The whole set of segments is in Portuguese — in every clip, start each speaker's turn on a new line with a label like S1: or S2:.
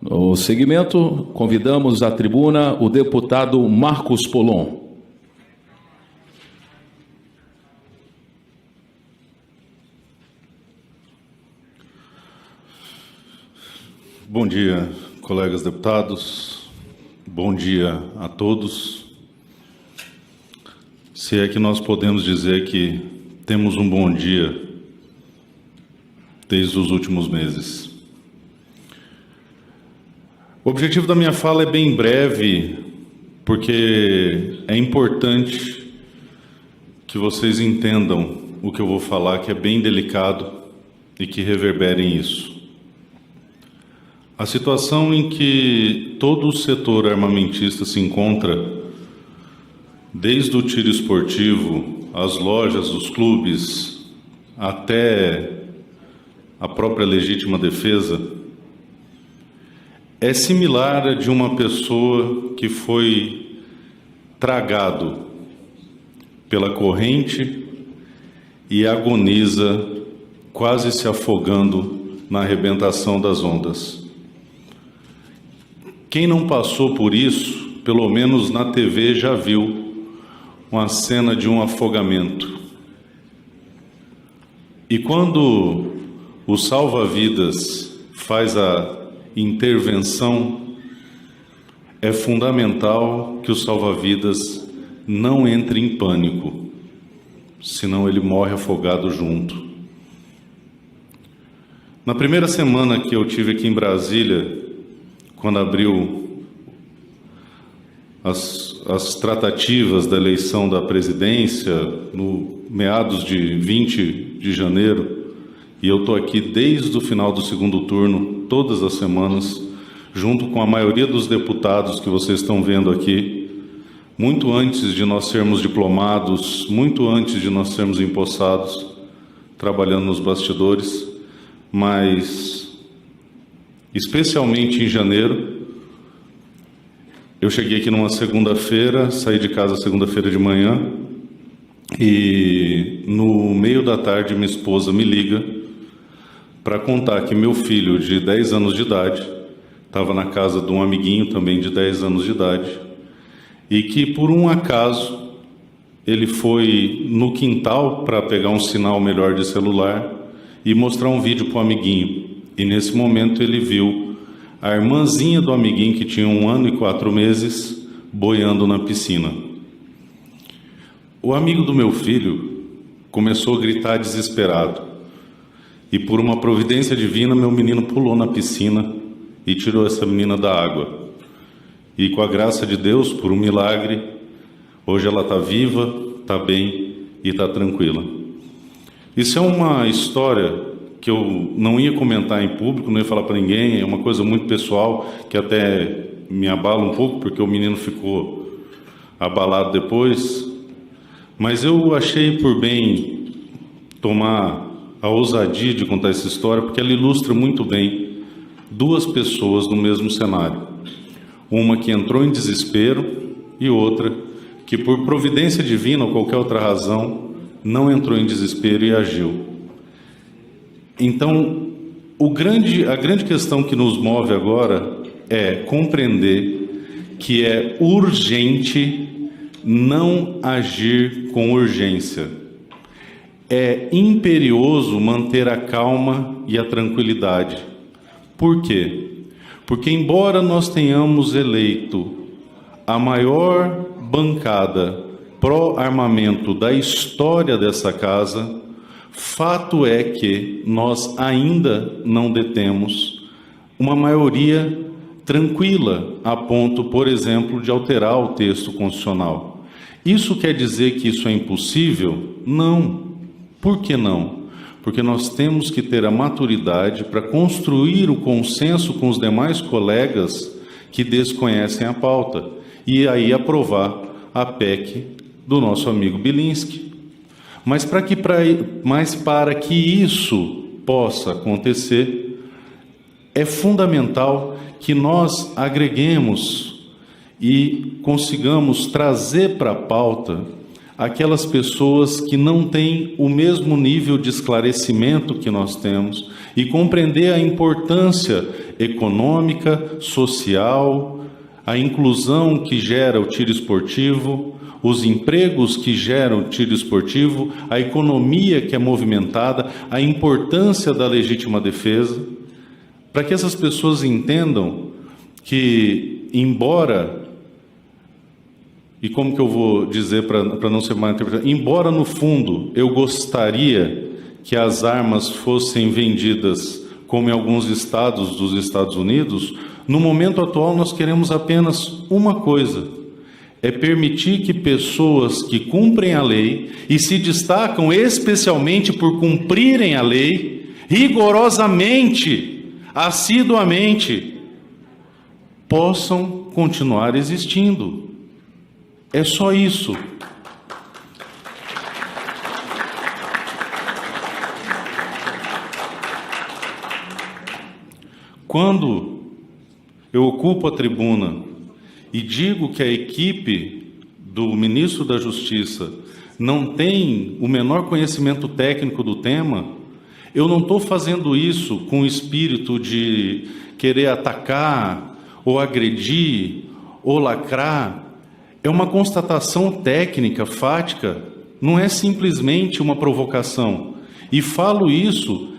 S1: No segmento, convidamos à tribuna o deputado Marcos Polon.
S2: Bom dia, colegas deputados. Bom dia a todos. Se é que nós podemos dizer que temos um bom dia desde os últimos meses. O objetivo da minha fala é bem breve, porque é importante que vocês entendam o que eu vou falar, que é bem delicado e que reverberem isso. A situação em que todo o setor armamentista se encontra, desde o tiro esportivo, as lojas, os clubes, até a própria legítima defesa, é similar a de uma pessoa que foi tragado pela corrente e agoniza, quase se afogando na arrebentação das ondas. Quem não passou por isso, pelo menos na TV já viu uma cena de um afogamento. E quando o salva-vidas faz a intervenção, é fundamental que o salva-vidas não entre em pânico, senão ele morre afogado junto. Na primeira semana que eu tive aqui em Brasília, quando abriu as tratativas da eleição da presidência, no meados de 20 de janeiro, e eu estou aqui desde o final do segundo turno, todas as semanas, junto com a maioria dos deputados que vocês estão vendo aqui, muito antes de nós sermos diplomados, muito antes de nós sermos empossados, trabalhando nos bastidores, mas especialmente em janeiro, eu cheguei aqui numa segunda-feira, saí de casa segunda-feira de manhã, e no meio da tarde minha esposa me liga para contar que meu filho de 10 anos de idade estava na casa de um amiguinho também de 10 anos de idade, e que por um acaso ele foi no quintal para pegar um sinal melhor de celular e mostrar um vídeo para o amiguinho. E nesse momento ele viu a irmãzinha do amiguinho, que tinha 1 ano e 4 meses, boiando na piscina. O amigo do meu filho começou a gritar desesperado. E por uma providência divina, meu menino pulou na piscina e tirou essa menina da água. E com a graça de Deus, por um milagre, hoje ela está viva, está bem e está tranquila. Isso é uma história que eu não ia comentar em público, não ia falar para ninguém, é uma coisa muito pessoal, que até me abala um pouco, porque o menino ficou abalado depois, mas eu achei por bem tomar a ousadia de contar essa história, porque ela ilustra muito bem duas pessoas no mesmo cenário. Uma que entrou em desespero e outra que, por providência divina ou qualquer outra razão, não entrou em desespero e agiu. Então, a grande questão que nos move agora é compreender que é urgente não agir com urgência. É imperioso manter a calma e a tranquilidade. Por quê? Porque, embora nós tenhamos eleito a maior bancada pró-armamento da história dessa casa, fato é que nós ainda não detemos uma maioria tranquila a ponto, por exemplo, de alterar o texto constitucional. Isso quer dizer que isso é impossível? Não. Por que não? Porque nós temos que ter a maturidade para construir o consenso com os demais colegas que desconhecem a pauta e aí aprovar a PEC do nosso amigo Bilinski. Mas para que isso possa acontecer, é fundamental que nós agreguemos e consigamos trazer para a pauta aquelas pessoas que não têm o mesmo nível de esclarecimento que nós temos e compreender a importância econômica, social, a inclusão que gera o tiro esportivo, os empregos que geram o tiro esportivo, a economia que é movimentada, a importância da legítima defesa, para que essas pessoas entendam que, embora, e como que eu vou dizer para não ser mal interpretado, embora no fundo eu gostaria que as armas fossem vendidas como em alguns estados dos Estados Unidos, no momento atual nós queremos apenas uma coisa: é permitir que pessoas que cumprem a lei e se destacam especialmente por cumprirem a lei, rigorosamente, assiduamente, possam continuar existindo. É só isso. Quando eu ocupo a tribuna e digo que a equipe do ministro da Justiça não tem o menor conhecimento técnico do tema, eu não estou fazendo isso com o espírito de querer atacar, ou agredir, ou lacrar. É uma constatação técnica, fática, não é simplesmente uma provocação. E falo isso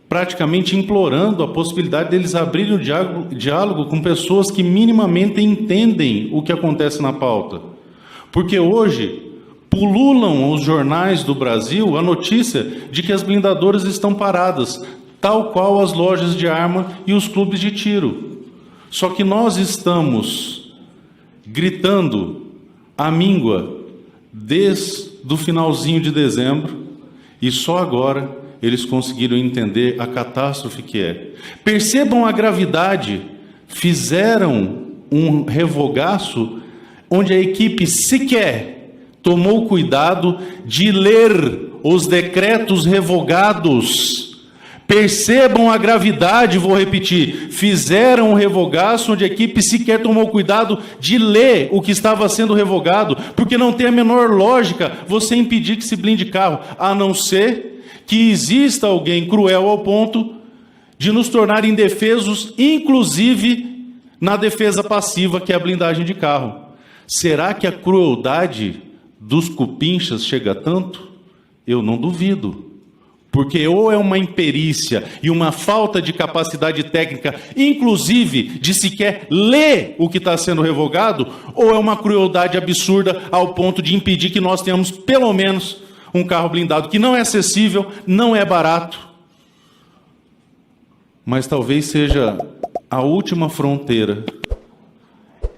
S2: praticamente implorando a possibilidade deles abrirem o diálogo com pessoas que minimamente entendem o que acontece na pauta. Porque hoje pululam os jornais do Brasil a notícia de que as blindadoras estão paradas, tal qual as lojas de arma e os clubes de tiro. Só que nós estamos gritando a míngua desde o finalzinho de dezembro e só agora eles conseguiram entender a catástrofe que é. Percebam a gravidade. Fizeram um revogaço onde a equipe sequer tomou cuidado de ler os decretos revogados. Percebam a gravidade, vou repetir. Fizeram um revogaço onde a equipe sequer tomou cuidado de ler o que estava sendo revogado, porque não tem a menor lógica você impedir que se blinde carro, a não ser que exista alguém cruel ao ponto de nos tornar indefesos, inclusive na defesa passiva, que é a blindagem de carro. Será que a crueldade dos cupinchas chega a tanto? Eu não duvido. Porque ou é uma imperícia e uma falta de capacidade técnica, inclusive de sequer ler o que está sendo revogado, ou é uma crueldade absurda ao ponto de impedir que nós tenhamos pelo menos um carro blindado, que não é acessível, não é barato, mas talvez seja a última fronteira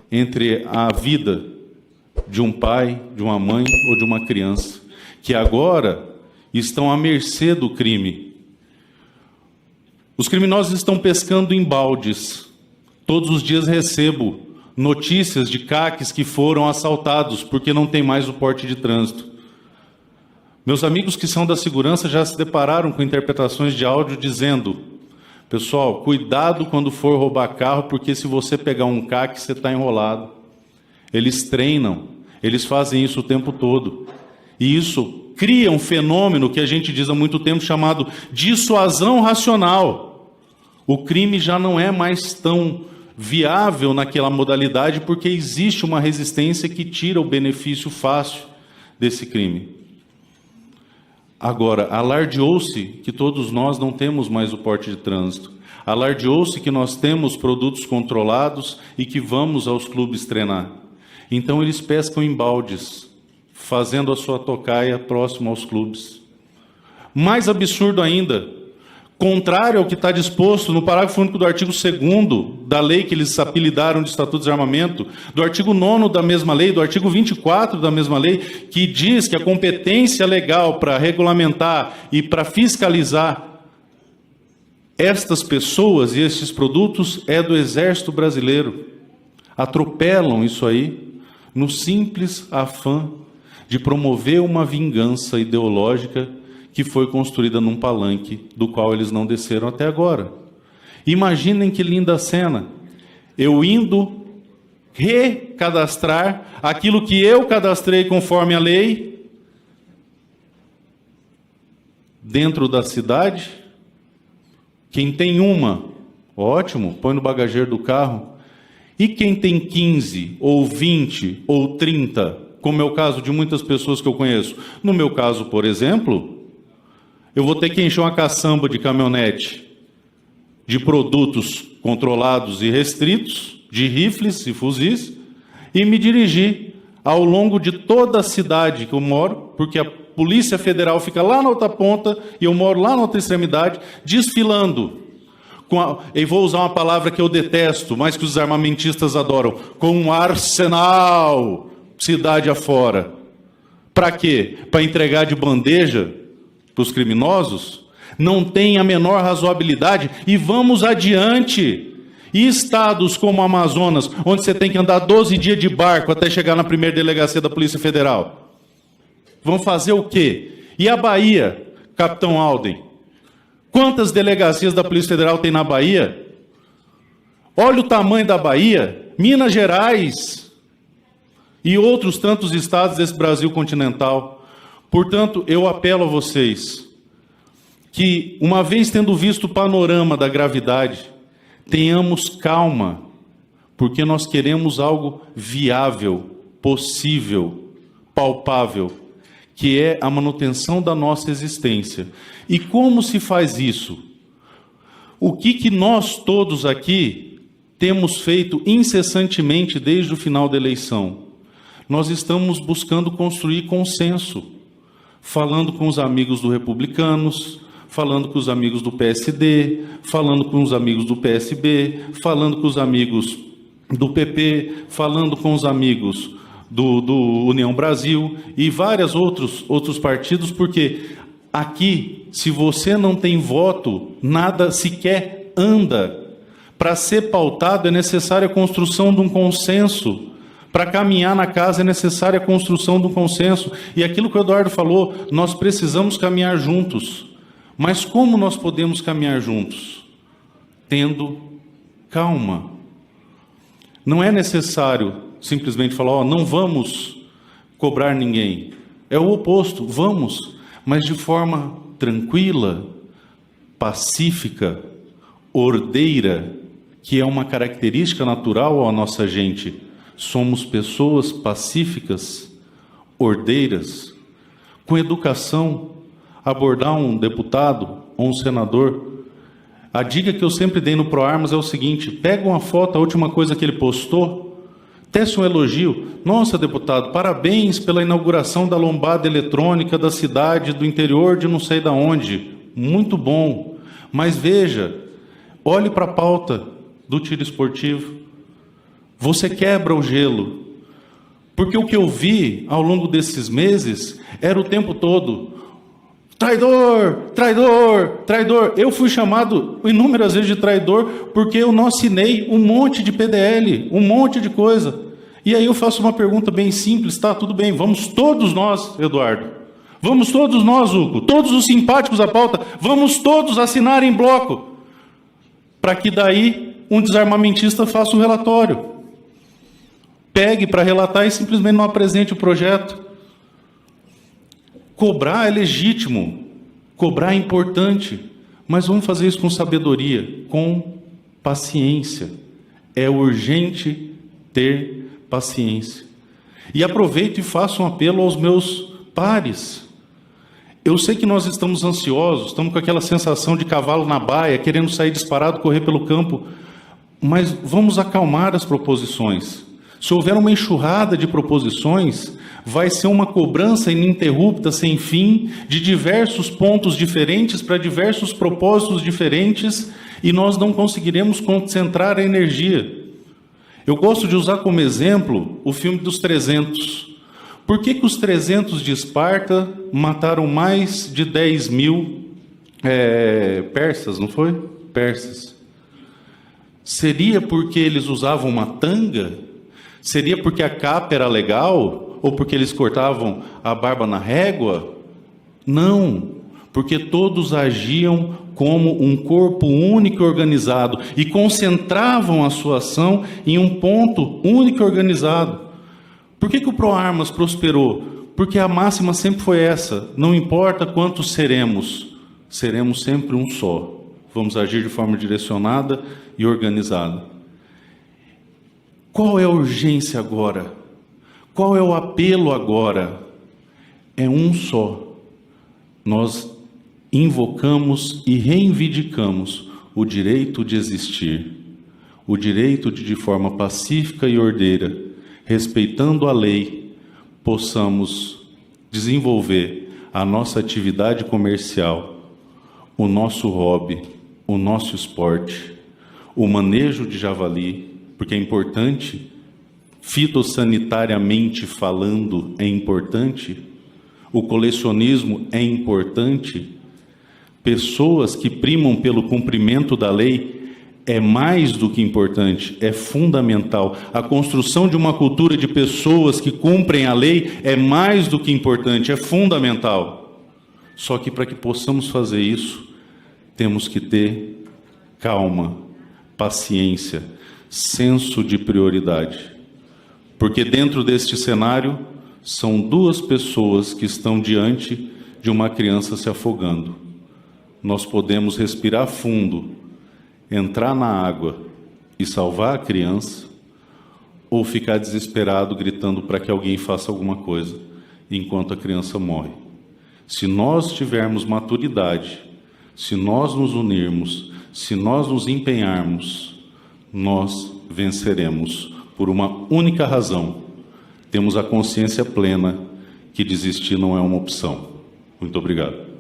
S2: entre a vida de um pai, de uma mãe ou de uma criança, que agora estão à mercê do crime. Os criminosos estão pescando em baldes. Todos os dias recebo notícias de caques que foram assaltados porque não tem mais o porte de trânsito. Meus amigos que são da segurança já se depararam com interpretações de áudio dizendo: pessoal, cuidado quando for roubar carro, porque se você pegar um CAC, você está enrolado. Eles treinam, eles fazem isso o tempo todo. E isso cria um fenômeno que a gente diz há muito tempo chamado dissuasão racional. O crime já não é mais tão viável naquela modalidade porque existe uma resistência que tira o benefício fácil desse crime. Agora, alardeou-se que todos nós não temos mais o porte de trânsito. Alardeou-se que nós temos produtos controlados e que vamos aos clubes treinar. Então eles pescam em baldes, fazendo a sua tocaia próximo aos clubes. Mais absurdo ainda, contrário ao que está disposto no parágrafo único do artigo 2º da lei que eles apelidaram de Estatuto de Armamento, do artigo 9º da mesma lei, do artigo 24 da mesma lei, que diz que a competência legal para regulamentar e para fiscalizar estas pessoas e estes produtos é do Exército Brasileiro. Atropelam isso aí no simples afã de promover uma vingança ideológica que foi construída num palanque do qual eles não desceram até agora. Imaginem que linda cena. Eu indo recadastrar aquilo que eu cadastrei conforme a lei dentro da cidade? Quem tem uma, ótimo, põe no bagageiro do carro. E quem tem 15, ou 20, ou 30, como é o caso de muitas pessoas que eu conheço? No meu caso, por exemplo, eu vou ter que encher uma caçamba de caminhonete de produtos controlados e restritos, de rifles e fuzis, e me dirigir ao longo de toda a cidade que eu moro, porque a Polícia Federal fica lá na outra ponta e eu moro lá na outra extremidade, desfilando. E vou usar uma palavra que eu detesto, mas que os armamentistas adoram, com um arsenal, cidade afora. Para quê? Para entregar de bandeja para os criminosos? Não tem a menor razoabilidade. E vamos adiante. E estados como o Amazonas, onde você tem que andar 12 dias de barco até chegar na primeira delegacia da Polícia Federal? Vão fazer o quê? E a Bahia, Capitão Alden? Quantas delegacias da Polícia Federal tem na Bahia? Olha o tamanho da Bahia, Minas Gerais e outros tantos estados desse Brasil continental. Portanto, eu apelo a vocês que, uma vez tendo visto o panorama da gravidade, tenhamos calma, porque nós queremos algo viável, possível, palpável, que é a manutenção da nossa existência. E como se faz isso? O que nós todos aqui temos feito incessantemente desde o final da eleição? Nós estamos buscando construir consenso, falando com os amigos do Republicanos, falando com os amigos do PSD, falando com os amigos do PSB, falando com os amigos do PP, falando com os amigos do União Brasil e vários outros partidos, porque aqui, se você não tem voto, nada sequer anda. Para ser pautado é necessária a construção de um consenso. Para caminhar na casa é necessária a construção de um consenso. E aquilo que o Eduardo falou, nós precisamos caminhar juntos. Mas como nós podemos caminhar juntos? Tendo calma. Não é necessário simplesmente falar, não vamos cobrar ninguém. É o oposto, vamos, mas de forma tranquila, pacífica, ordeira, que é uma característica natural à nossa gente. Somos pessoas pacíficas, ordeiras, com educação. Abordar um deputado ou um senador, a dica que eu sempre dei no ProArmas é o seguinte: pega uma foto, a última coisa que ele postou, tece um elogio. Nossa, deputado, parabéns pela inauguração da lombada eletrônica da cidade do interior de não sei da onde. Muito bom. Mas veja, olhe para a pauta do tiro esportivo. Você quebra o gelo. Porque o que eu vi ao longo desses meses era o tempo todo: traidor, traidor, traidor. Eu fui chamado inúmeras vezes de traidor porque eu não assinei um monte de PDL, um monte de coisa. E aí eu faço uma pergunta bem simples, tá, tudo bem, vamos todos nós, Eduardo, vamos todos nós, Hugo, todos os simpáticos à pauta, vamos todos assinar em bloco, para que daí um desarmamentista faça o relatório. Pegue para relatar e simplesmente não apresente o projeto. Cobrar é legítimo, cobrar é importante, mas vamos fazer isso com sabedoria, com paciência. É urgente ter paciência. E aproveito e faço um apelo aos meus pares. Eu sei que nós estamos ansiosos, estamos com aquela sensação de cavalo na baia, querendo sair disparado, correr pelo campo, mas vamos acalmar as proposições. Se houver uma enxurrada de proposições, vai ser uma cobrança ininterrupta, sem fim, de diversos pontos diferentes, para diversos propósitos diferentes, e nós não conseguiremos concentrar a energia. Eu gosto de usar como exemplo o filme dos 300. Por que os 300 de Esparta mataram mais de 10 mil persas, não foi? Persas. Seria porque eles usavam uma tanga? Seria porque a capa era legal? Ou porque eles cortavam a barba na régua? Não, porque todos agiam como um corpo único e organizado e concentravam a sua ação em um ponto único e organizado. Por que o ProArmas prosperou? Porque a máxima sempre foi essa: não importa quantos seremos, seremos sempre um só. Vamos agir de forma direcionada e organizada. Qual é a urgência agora? Qual é o apelo agora? É um só. Nós invocamos e reivindicamos o direito de existir, o direito de forma pacífica e ordeira, respeitando a lei, possamos desenvolver a nossa atividade comercial, o nosso hobby, o nosso esporte, o manejo de javali, porque é importante, fitossanitariamente falando, é importante, o colecionismo é importante, pessoas que primam pelo cumprimento da lei é mais do que importante, é fundamental. A construção de uma cultura de pessoas que cumprem a lei é mais do que importante, é fundamental. Só que para que possamos fazer isso, temos que ter calma, paciência, senso de prioridade. Porque dentro deste cenário, são duas pessoas que estão diante de uma criança se afogando. Nós podemos respirar fundo, entrar na água e salvar a criança, ou ficar desesperado gritando para que alguém faça alguma coisa enquanto a criança morre. Se nós tivermos maturidade, se nós nos unirmos, se nós nos empenharmos, nós venceremos por uma única razão. Temos a consciência plena que desistir não é uma opção. Muito obrigado.